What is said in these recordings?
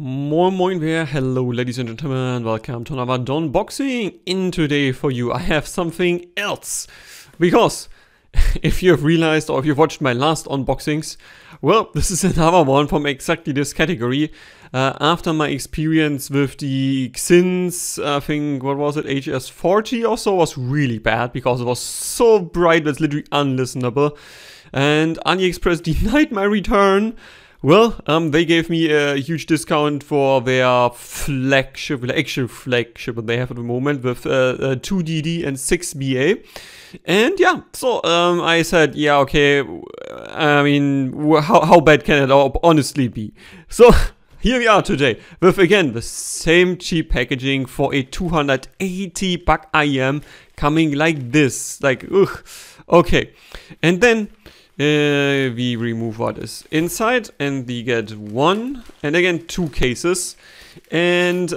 Moin moin there, hello ladies and gentlemen, welcome to another Donboxing. In today for you I have something else, because if you've realized or if you've watched my last unboxings, well, this is another one from exactly this category. After my experience with the Xinhs, I think, what was it, HS40 or so, was really bad because it was so bright that it's literally unlistenable, and AliExpress denied my return. Well, they gave me a huge discount for their flagship, the actual flagship that they have at the moment, with 2DD and 6BA. And yeah, so I said, yeah, okay, I mean, how bad can it honestly be? So here we are today with, again, the same cheap packaging for a 280 buck IM coming like this. Like, ugh, okay. And then we remove what is inside, and we get one and again two cases. And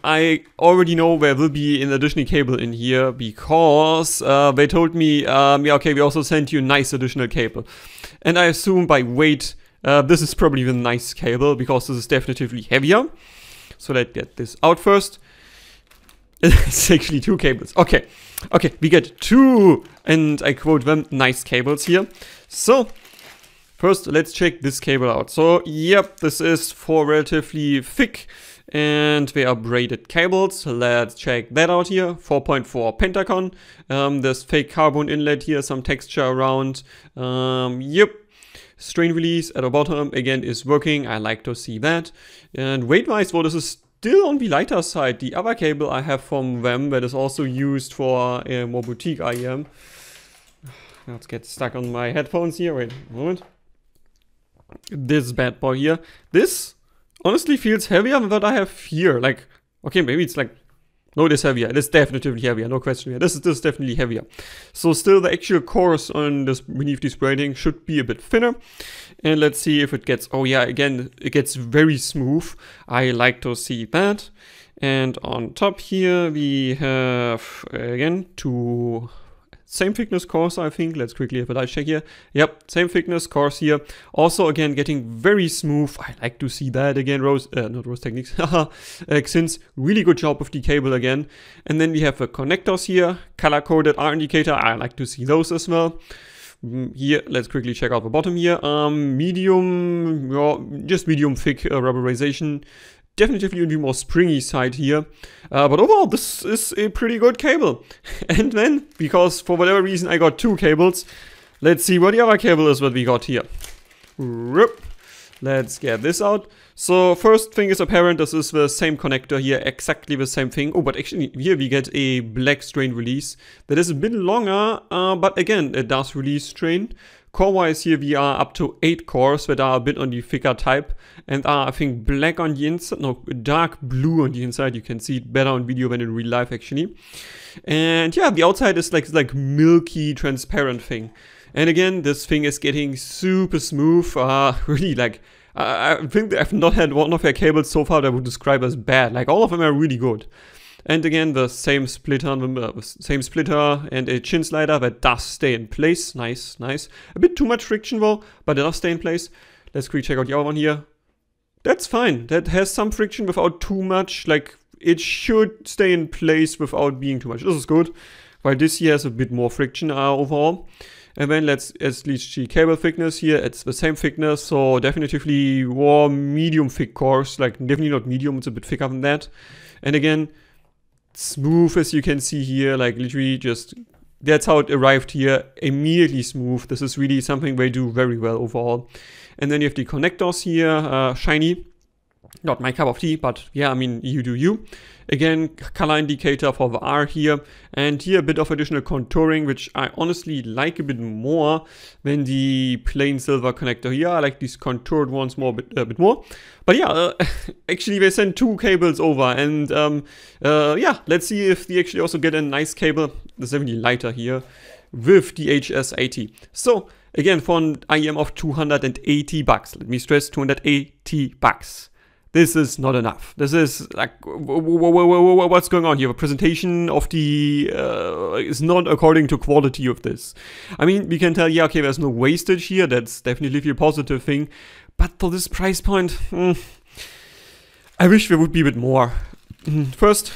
I already know there will be an additional cable in here, because they told me, yeah, okay, we also sent you a nice additional cable. And I assume by weight, this is probably the nice cable, because this is definitively heavier. So let's get this out first. It's actually two cables. Okay, we get two, and I quote them, nice cables here. So first let's check this cable out. So yep, this is for relatively thick, and they are braided cables. Let's check that out here. 4.4 Pentagon. There's fake carbon inlet here, some texture around. Yep. Strain release at the bottom again is working. I like to see that. And weight wise, well, this is still on the lighter side. The other cable I have from them that is also used for a more boutique IM. Let's get stuck on my headphones here. Wait a moment. This bad boy here. This honestly feels heavier than what I have here. Like, okay, maybe it's like, no, it is heavier. It is definitely heavier, no question here. This is definitely heavier. So still the actual course on this beneath this braiding should be a bit thinner. And let's see if it gets, oh yeah, again, it gets very smooth. I like to see that. And on top here we have, again, two same thickness cores, I think. Let's quickly have a light check here. Yep, same thickness cores here. Also, again, getting very smooth. I like to see that again. Not Rose Techniques. Xinhs, really good job with the cable again. And then we have the connectors here. Color-coded R indicator. I like to see those as well. Here, let's quickly check out the bottom here. Medium, just medium thick rubberization. Definitely on the more springy side here, but overall this is a pretty good cable. And then, because for whatever reason I got two cables, let's see what the other cable is what we got here. Let's get this out. So first thing is apparent, this is the same connector here, exactly the same thing. Oh, but actually here we get a black strain release that is a bit longer, but again it does release strain. Core-wise here we are up to 8 cores that are a bit on the thicker type, and are, I think, black on the inside, no, dark blue on the inside. You can see it better on video than in real life actually. And yeah, the outside is like milky, transparent thing. And again, this thing is getting super smooth, really like, I think I've not had one of their cables so far that I would describe as bad. Like, all of them are really good. And again, the same splitter and a chin slider that does stay in place. Nice, nice. A bit too much friction though, but it does stay in place. Let's quickly check out the other one here. That's fine. That has some friction without too much. Like, it should stay in place without being too much. This is good. While this here has a bit more friction overall. And then let's least see cable thickness here. It's the same thickness, so definitely more medium thick cores. Like, definitely not medium, it's a bit thicker than that. And again, smooth as you can see here, like literally just, that's how it arrived here, immediately smooth. This is really something they do very well overall. And then you have the connectors here, shiny. Not my cup of tea, but yeah, I mean, you do you. Again, color indicator for the R here. And here a bit of additional contouring, which I honestly like a bit more than the plain silver connector here. I like these contoured ones more, a bit more. But yeah, actually they sent two cables over. And yeah, let's see if they actually also get a nice cable. There's definitely lighter here with the HS80. So again, for an IM of 280 bucks. Let me stress, 280 bucks. This is not enough. This is like, what's going on here? The presentation of the is not according to quality of this. I mean, we can tell, yeah, okay, there's no wastage here. That's definitely a positive thing. But for this price point, I wish there would be a bit more. First,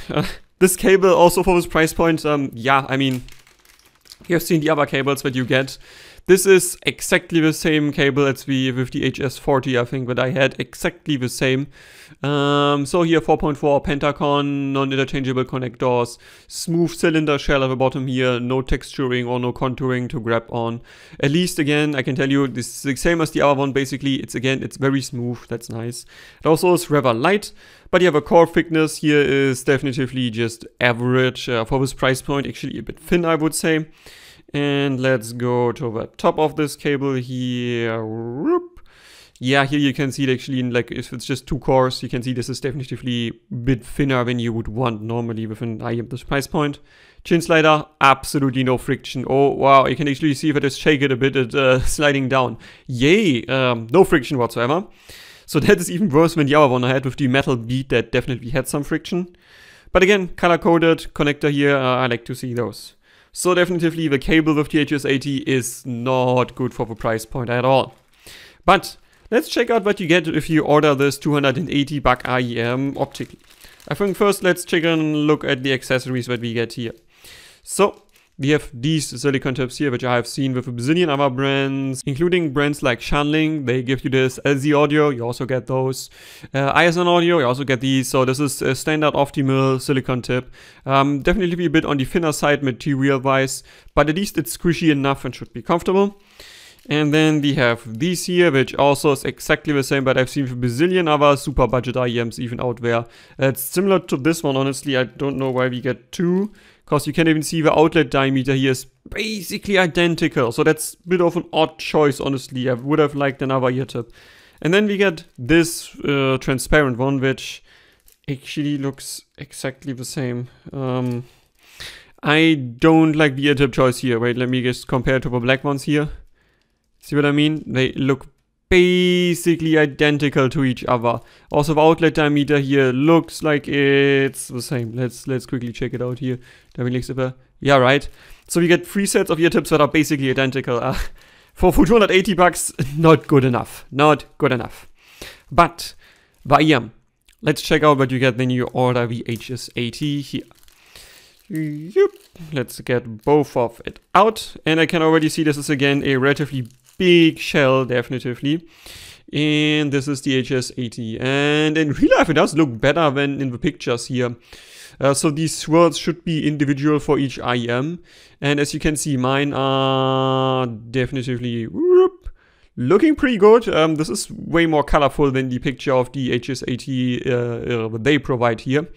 this cable also for this price point, yeah, I mean, you have seen the other cables that you get. This is exactly the same cable as with the HS40, I think, that I had, exactly the same. So here 4.4 Pentacon, non-interchangeable connectors, smooth cylinder shell at the bottom here, no texturing or no contouring to grab on. At least again, I can tell you, this is the same as the other one basically. It's very smooth, that's nice. It also is rather light, but yeah, the core thickness here is definitively just average for this price point, actually a bit thin I would say. And let's go to the top of this cable here. Yeah, here you can see it actually, like if it's just 2 cores, you can see this is definitively a bit thinner than you would want normally with an IM this price point. Chin slider, absolutely no friction. Oh wow, you can actually see if I just shake it a bit, it's sliding down. Yay, no friction whatsoever. So that is even worse than the other one I had with the metal bead that definitely had some friction. But again, color coded connector here, I like to see those. So definitely the cable with the HS80 is not good for the price point at all. But let's check out what you get if you order this 280 buck IEM optically. I think first let's take a look at the accessories that we get here. So we have these silicone tips here, which I have seen with a bazillion other brands, including brands like Xinhs. They give you this LZ audio, you also get those. ISN audio, you also get these. So this is a standard off-the-mill silicone tip. Definitely be a bit on the thinner side material-wise, but at least it's squishy enough and should be comfortable. And then we have these here, which also is exactly the same, but I've seen a bazillion other super budget IEMs even out there. It's similar to this one, honestly. I don't know why we get 2. Because you can even see the outlet diameter here is basically identical. So that's a bit of an odd choice, honestly. I would have liked another ear tip. And then we get this transparent one, which actually looks exactly the same. I don't like the ear tip choice here. Wait, let me just compare to the black ones here. See what I mean? They look basically identical to each other. Also the outlet diameter here looks like it's the same. Let's quickly check it out here. Yeah, right. So we get 3 sets of ear tips that are basically identical. For 280 bucks, not good enough. Not good enough. But IEM, let's check out what you get when you order the HS80 here. Yep. Let's get both of it out. And I can already see this is again a relatively big shell, definitively. And this is the HS80. And in real life, it does look better than in the pictures here. So these swirls should be individual for each IEM. And as you can see, mine are definitely looking pretty good. This is way more colorful than the picture of the HS80 they provide here.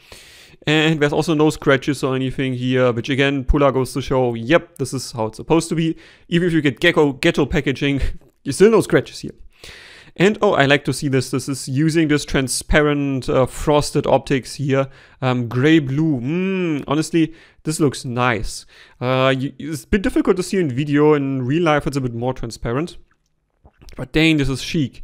And there's also no scratches or anything here, which again, Puller goes to show, yep, this is how it's supposed to be. Even if you get ghetto packaging, you still no scratches here. And oh, I like to see this. This is using this transparent frosted optics here. Gray blue. Honestly, this looks nice. It's a bit difficult to see in video. In real life, it's a bit more transparent. But dang, this is chic.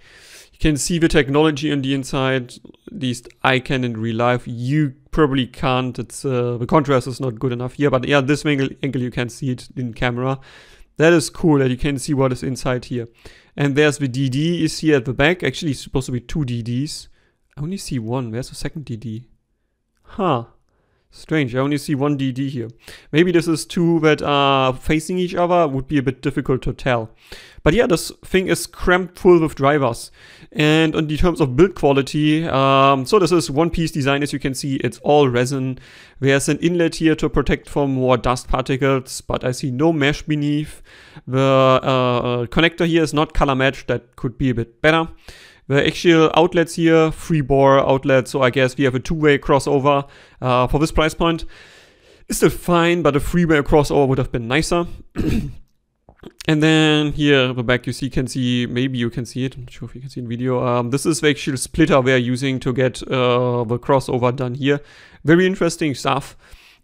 You can see the technology on the inside. At least I can in real life. You probably can't. It's the contrast is not good enough here. But yeah, this angle you can see it in camera. That is cool that you can see what is inside here. And there's the DD is here at the back. Actually, it's supposed to be 2 DDs. I only see 1. Where's the second DD? Huh. Strange. I only see 1 DD here. Maybe this is 2 that are facing each other. Would be a bit difficult to tell. But yeah, this thing is cramped full with drivers. And in terms of build quality, so this is one-piece design. As you can see, it's all resin. There's an inlet here to protect from more dust particles, but I see no mesh beneath. The connector here is not color matched. That could be a bit better. The actual outlets here, 3-bore outlet, so I guess we have a 2-way crossover for this price point. It's still fine, but a 3-way crossover would have been nicer. And then here at the back can see, maybe you can see it, I'm not sure if you can see in video. This is the actual splitter we're using to get the crossover done here. Very interesting stuff.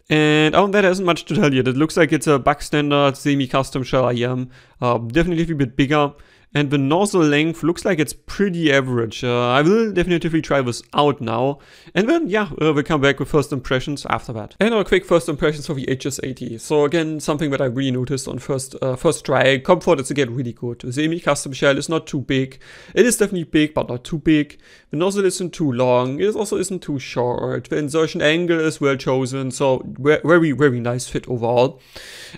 And on that, there isn't much to tell you. It looks like it's a bug standard semi-custom shell IEM. Definitely a bit bigger. and the nozzle length looks like it's pretty average. I will definitively try this out now, and then yeah, we'll come back with first impressions after that. And our quick first impressions for the HS80. So again, something that I really noticed on first try. Comfort is again really good. The semi custom shell is not too big. It is definitely big, but not too big. The nozzle isn't too long. It also isn't too short. The insertion angle is well chosen. So very, very nice fit overall.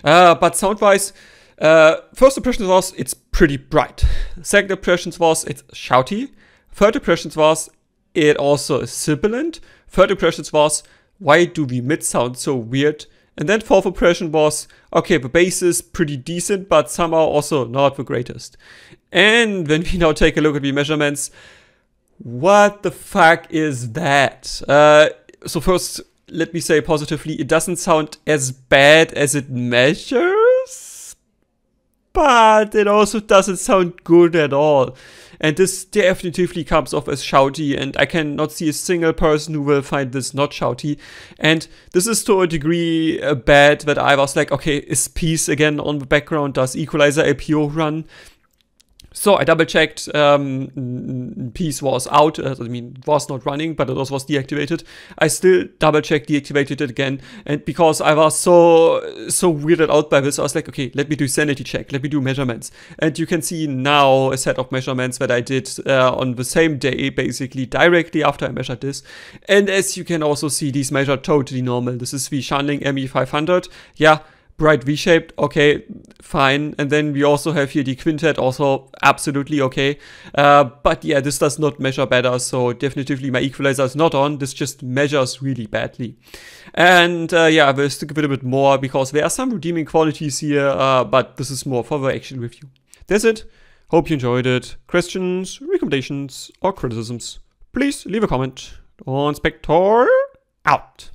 But sound-wise, first impressions was it's pretty bright. Second impressions was it's shouty. Third impressions was it also is sibilant. Third impressions was why do the mids sound so weird? And then fourth impression was okay, the bass is pretty decent, but somehow also not the greatest. And when we now take a look at the measurements, what the fuck is that? So first, let me say positively, it doesn't sound as bad as it measures, but it also doesn't sound good at all. And this definitively comes off as shouty, and I cannot see a single person who will find this not shouty. And this is to a degree bad that I was like, okay, is Peace again on the background? Does Equalizer LPO run? So I double checked, Peace was out, was not running, but it also was deactivated. I still double checked, deactivated it again, and because I was so weirded out by this, I was like, okay, let me do sanity check, let me do measurements. And you can see now a set of measurements that I did on the same day, basically directly after I measured this. And as you can also see, these measure totally normal. This is the Xinhs ME500, yeah. Bright V-shaped, okay, fine. And then we also have here the quintet, also absolutely okay. But yeah, this does not measure better, so definitively my equalizer is not on. This just measures really badly. And yeah, I will stick a little bit more because there are some redeeming qualities here, but this is more for the actual review. That's it. Hope you enjoyed it. Questions, recommendations, or criticisms, please leave a comment. Donspektor out.